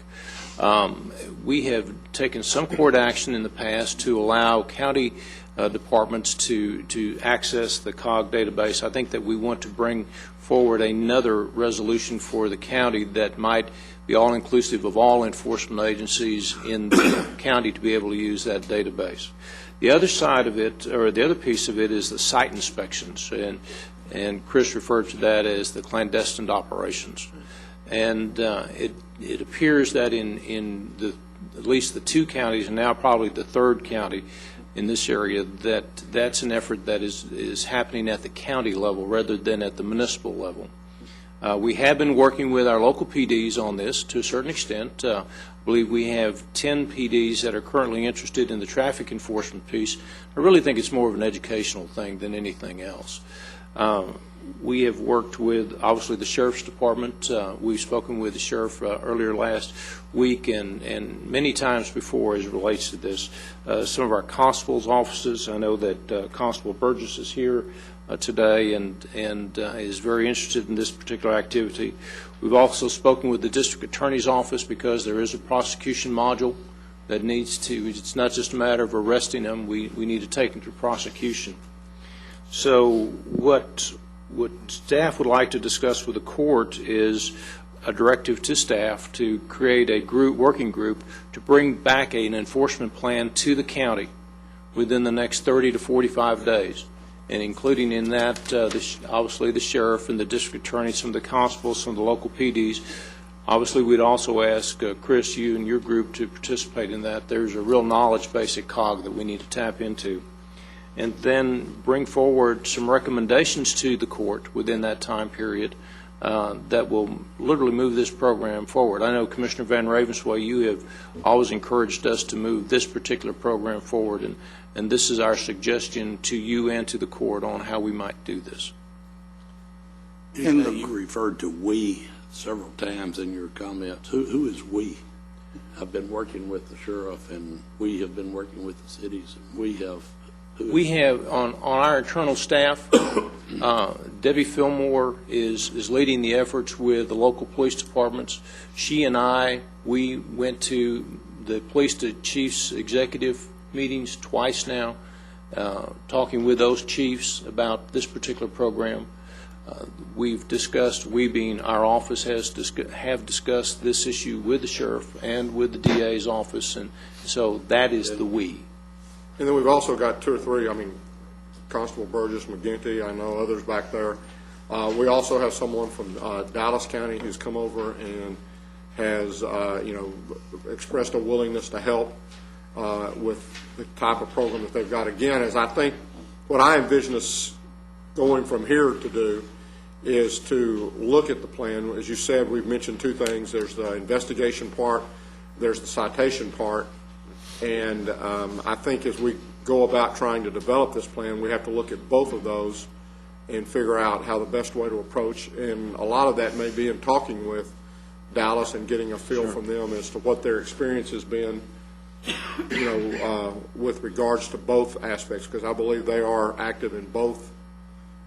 We have taken some court action in the past to allow county departments to access the COG database. I think that we want to bring forward another resolution for the county that might be all-inclusive of all enforcement agencies in the county to be able to use that database. The other side of it, or the other piece of it, is the site inspections, and Chris referred to that as the clandestine operations. And it appears that in at least the two counties, and now probably the third county in this area, that's an effort that is happening at the county level rather than at the municipal level. We have been working with our local PDs on this to a certain extent. I believe we have 10 PDs that are currently interested in the traffic enforcement piece. I really think it's more of an educational thing than anything else. We have worked with, obviously, the Sheriff's Department. We've spoken with the Sheriff earlier last week and many times before as it relates to this. Some of our constables' offices, I know that Constable Burgess is here today and is very interested in this particular activity. We've also spoken with the District Attorney's Office because there is a prosecution module that needs to, it's not just a matter of arresting them, we need to take them to prosecution. So what staff would like to discuss with the court is a directive to staff to create a working group to bring back an enforcement plan to the county within the next 30 to 45 days. And including in that, obviously, the sheriff and the district attorney, some of the constables, some of the local PDs. Obviously, we'd also ask, Chris, you and your group to participate in that. There's a real knowledge base at COG that we need to tap into. And then bring forward some recommendations to the court within that time period that will literally move this program forward. I know, Commissioner Van Ravensway, you have always encouraged us to move this particular program forward, and this is our suggestion to you and to the court on how we might do this. You referred to we several times in your comments. Who is we? I've been working with the sheriff, and we have been working with the cities. We have on our internal staff, Debbie Fillmore is leading the efforts with the local police departments. She and we went to the police chiefs executive meetings twice now, talking with those chiefs about this particular program. We've discussed, we being our office, have discussed this issue with the sheriff and with the DA's office, and so that is the we. And then we've also got two or three, Constable Burgess, McGinty, I know others back there. We also have someone from Dallas County who's come over and has, expressed a willingness to help with the type of program that they've got. Again, as I think what I envision us going from here to do is to look at the plan. As you said, we've mentioned two things. There's the investigation part, there's the citation part. And I think as we go about trying to develop this plan, we have to look at both of those and figure out how the best way to approach. And a lot of that may be in talking with Dallas and getting a feel from them as to what their experience has been, with regards to both aspects, because I believe they are active in both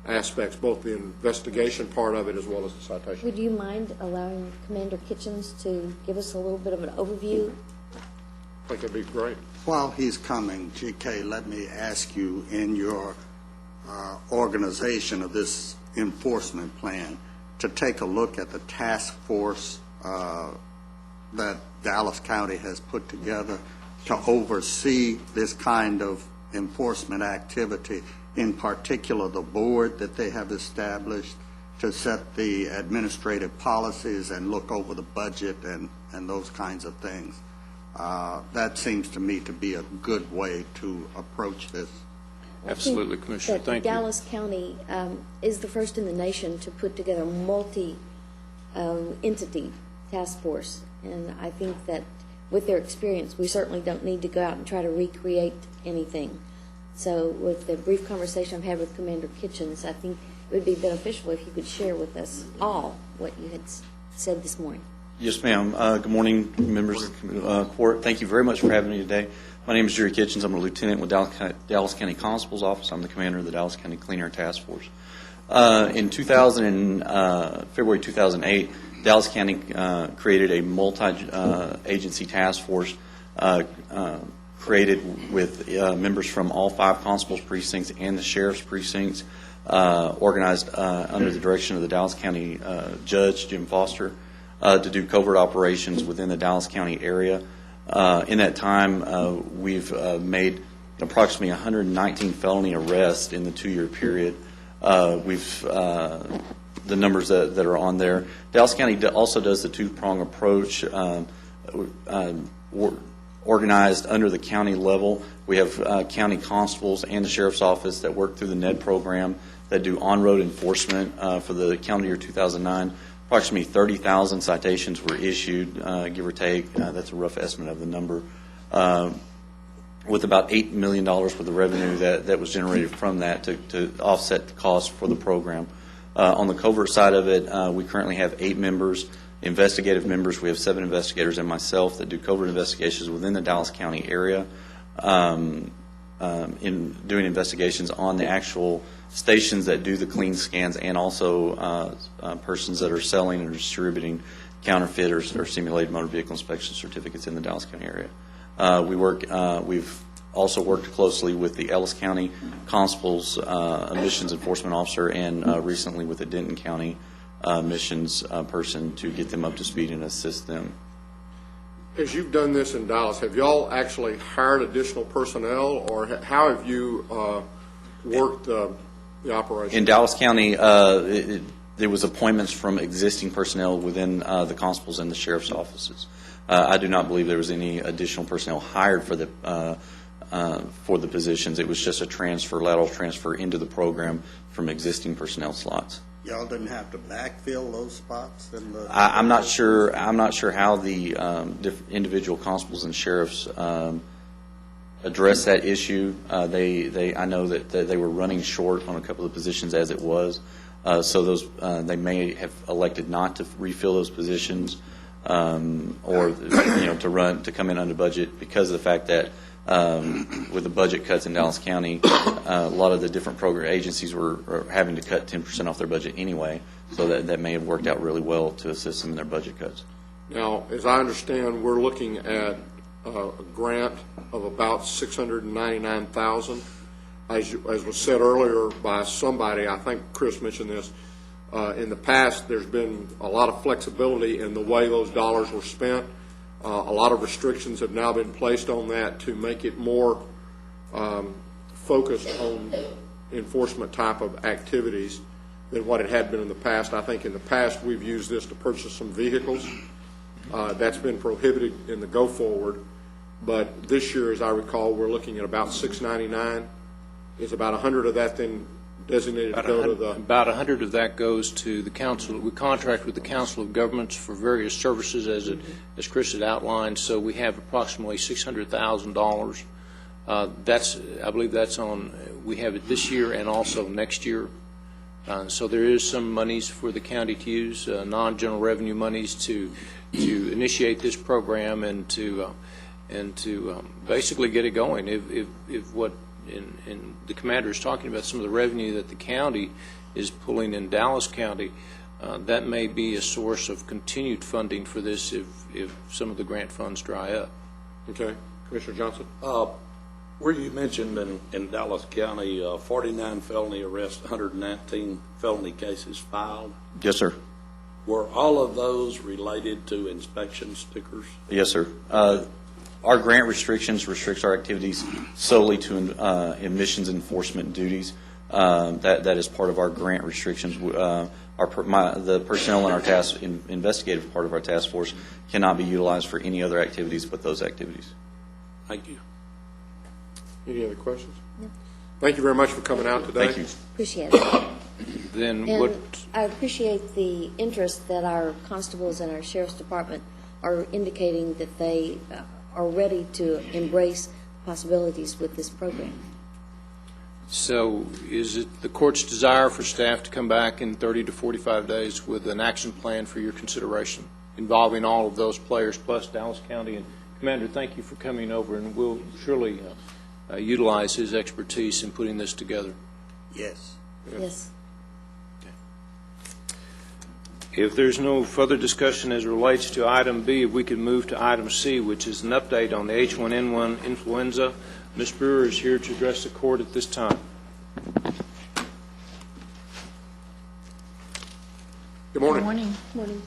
aspects, both the investigation part of it as well as the citation. Would you mind allowing Commander Kitchens to give us a little bit of an overview? I think that'd be great. While he's coming, GK, let me ask you, in your organization of this enforcement plan, to take a look at the task force that Dallas County has put together to oversee this kind of enforcement activity, in particular the board that they have established to set the administrative policies and look over the budget and those kinds of things. That seems to me to be a good way to approach this. Absolutely, Commissioner. Thank you. Dallas County is the first in the nation to put together a multi-entity task force, and I think that with their experience, we certainly don't need to go out and try to recreate anything. So with the brief conversation I've had with Commander Kitchens, I think it would be beneficial if you could share with us all what you had said this morning. Yes, ma'am. Good morning, members of the court. Thank you very much for having me today. My name is Jerry Kitchens. I'm a lieutenant with Dallas County Constable's Office. I'm the commander of the Dallas County Clean Air Task Force. In February 2008, Dallas County created a multi-agency task force created with members from all 5 constables' precincts and the sheriff's precincts, organized under the direction of the Dallas County Judge, Jim Foster, to do covert operations within the Dallas County area. In that time, we've made approximately 119 felony arrests in the 2-year period. The numbers that are on there. Dallas County also does the 2-prong approach, organized under the county level. We have county constables and the sheriff's office that work through the NED program that do on-road enforcement for the calendar year 2009. Approximately 30,000 citations were issued, give or take. That's a rough estimate of the number. With about $8 million worth of revenue that was generated from that to offset the cost for the program. On the covert side of it, we currently have 8 members, investigative members. We have 7 investigators and myself that do covert investigations within the Dallas County area, in doing investigations on the actual stations that do the clean scans, and also persons that are selling or distributing counterfeit or simulated motor vehicle inspection certificates in the Dallas County area. We've also worked closely with the Ellis County Constable's Emissions Enforcement Officer, and recently with the Denton County Missions person to get them up to speed and assist them. As you've done this in Dallas, have y'all actually hired additional personnel, or how have you worked the operation? In Dallas County, there was appointments from existing personnel within the constables and the sheriff's offices. I do not believe there was any additional personnel hired for the positions. It was just a lateral transfer into the program from existing personnel slots. Y'all didn't have to backfill those spots? I'm not sure how the individual constables and sheriffs address that issue. I know that they were running short on a couple of positions as it was, so they may have elected not to refill those positions, or to come in under budget because of the fact that with the budget cuts in Dallas County, a lot of the different program agencies were having to cut 10% off their budget anyway, so that may have worked out really well to assist them in their budget cuts. Now, as I understand, we're looking at a grant of about $699,000. As was said earlier by somebody, I think Chris mentioned this, in the past there's been a lot of flexibility in the way those dollars were spent. A lot of restrictions have now been placed on that to make it more focused on enforcement type of activities than what it had been in the past. I think in the past we've used this to purchase some vehicles. That's been prohibited in the go forward. But this year, as I recall, we're looking at about $699. Is about 100 of that then designated to go to the... About 100 of that goes to the council. We contract with the Council of Governments for various services, as Chris had outlined. So we have approximately $600,000. I believe that's on. We have it this year and also next year. So there is some monies for the county to use, non-general revenue monies to initiate this program and to basically get it going. If what and the commander is talking about some of the revenue that the county is pulling in Dallas County, that may be a source of continued funding for this if some of the grant funds dry up. Okay. Commissioner Johnson? Where you mentioned in Dallas County, 49 felony arrests, 119 felony cases filed. Yes, sir. Were all of those related to inspection stickers? Yes, sir. Our grant restricts our activities solely to emissions enforcement duties. That is part of our grant restrictions. The personnel in our investigative part of our task force cannot be utilized for any other activities but those activities. Thank you. Any other questions? No. Thank you very much for coming out today. Thank you. Appreciate it. Then And what? I appreciate the interest that our constables and our sheriff's department are indicating that they are ready to embrace possibilities with this program. So is it the court's desire for staff to come back in 30 to 45 days with an action plan for your consideration involving all of those players plus Dallas County? And Commander, thank you for coming over, and we'll surely utilize his expertise in putting this together. Yes. Yes. If there's no further discussion as it relates to item B, if we could move to item C, which is an update on the H1N1 influenza. Ms. Brewer is here to address the court at this time. Good morning. Good morning.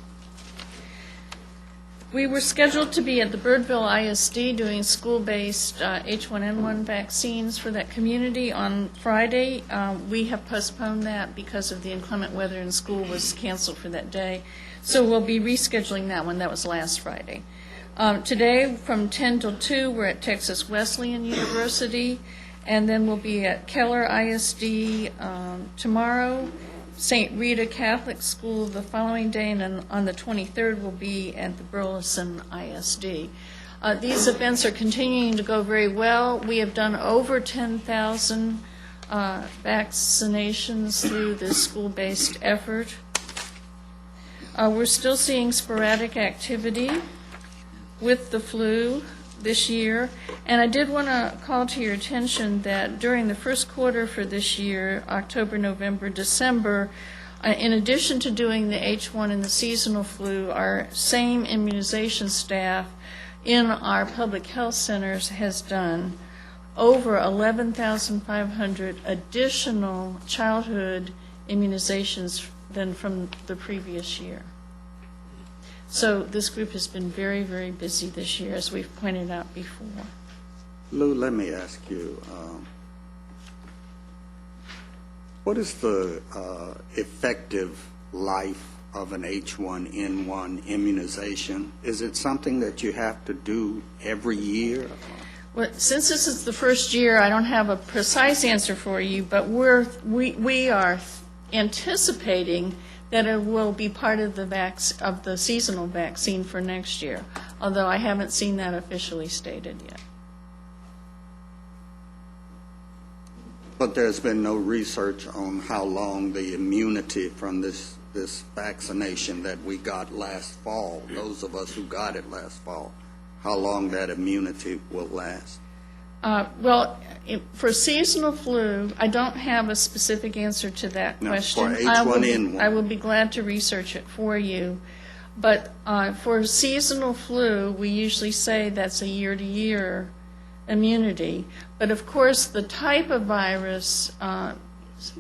We were scheduled to be at the Birdville ISD doing school-based H1N1 vaccines for that community on Friday. We have postponed that because of the inclement weather, and school was canceled for that day. So we'll be rescheduling that one. That was last Friday. Today, from 10 till 2, we're at Texas Wesleyan University, and then we'll be at Keller ISD tomorrow, St. Rita Catholic School the following day, and then on the 23rd we'll be at the Burleson ISD. These events are continuing to go very well. We have done over 10,000 vaccinations through this school-based effort. We're still seeing sporadic activity with the flu this year, and I did want to call to your attention that during the first quarter for this year, October, November, December, in addition to doing the H1 and the seasonal flu, our same immunization staff in our public health centers has done over 11,500 additional childhood immunizations than from the previous year. So this group has been very, very busy this year, as we've pointed out before. Lou, let me ask you, what is the effective life of an H1N1 immunization? Is it something that you have to do every year? Well, since this is the first year, I don't have a precise answer for you, but we are anticipating that it will be part of the seasonal vaccine for next year, although I haven't seen that officially stated yet. But there's been no research on how long the immunity from this vaccination that we got last fall, those of us who got it last fall, how long that immunity will last? For seasonal flu, I don't have a specific answer to that question. For H1N1. I will be glad to research it for you. But for seasonal flu, we usually say that's a year-to-year immunity. But of course, the type of virus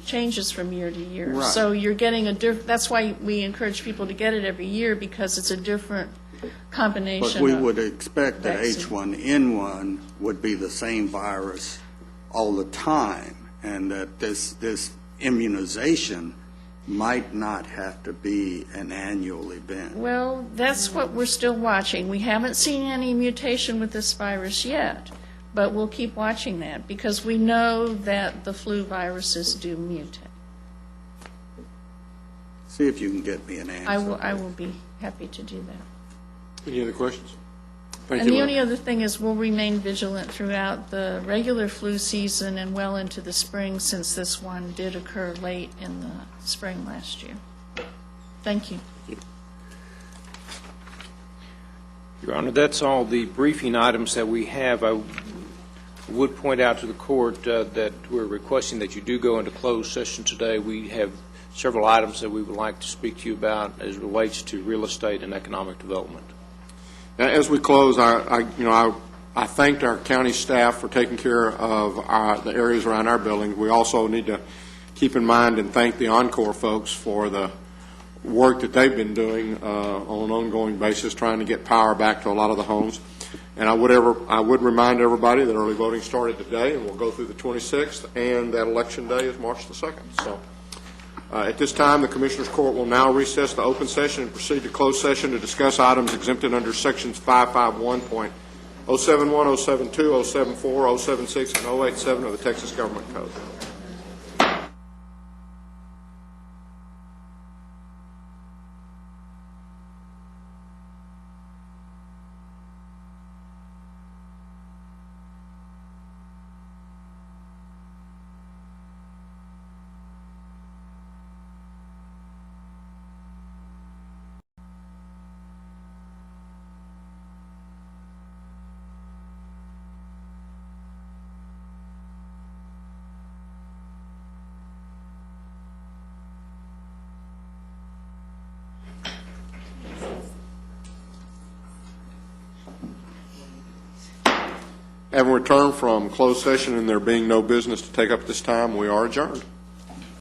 changes from year to year. Right. So you're getting that's why we encourage people to get it every year, because it's a different combination. But we would expect that vaccine. H1N1 would be the same virus all the time, and that this immunization might not have to be an annual event. Well, that's what we're still watching. We haven't seen any mutation with this virus yet, but we'll keep watching that because we know that the flu viruses do mutate. See if you can get me an answer. I will be happy to do that. Any other questions? Thank And you, the Lou. only other thing is we'll remain vigilant throughout the regular flu season and well into the spring, since this one did occur late in the spring last year. Thank you. Your Honor, that's all the briefing items that we have. I would point out to the court that we're requesting that you do go into closed session today. We have several items that we would like to speak to you about as it relates to real estate and economic development. As we close, I thanked our county staff for taking care of the areas around our building. We also need to keep in mind and thank the Encore folks for the work that they've been doing on an ongoing basis, trying to get power back to a lot of the homes. And I would remind everybody that early voting started today and will go through the 26th, and that election day is March the 2nd. So at this time, the Commissioners Court will now recess the open session and proceed to closed session to discuss items exempted under Sections 551.071, 072, 074, 076, and 087 of the Texas Government Code. Having returned from closed session and there being no business to take up at this time, we are adjourned.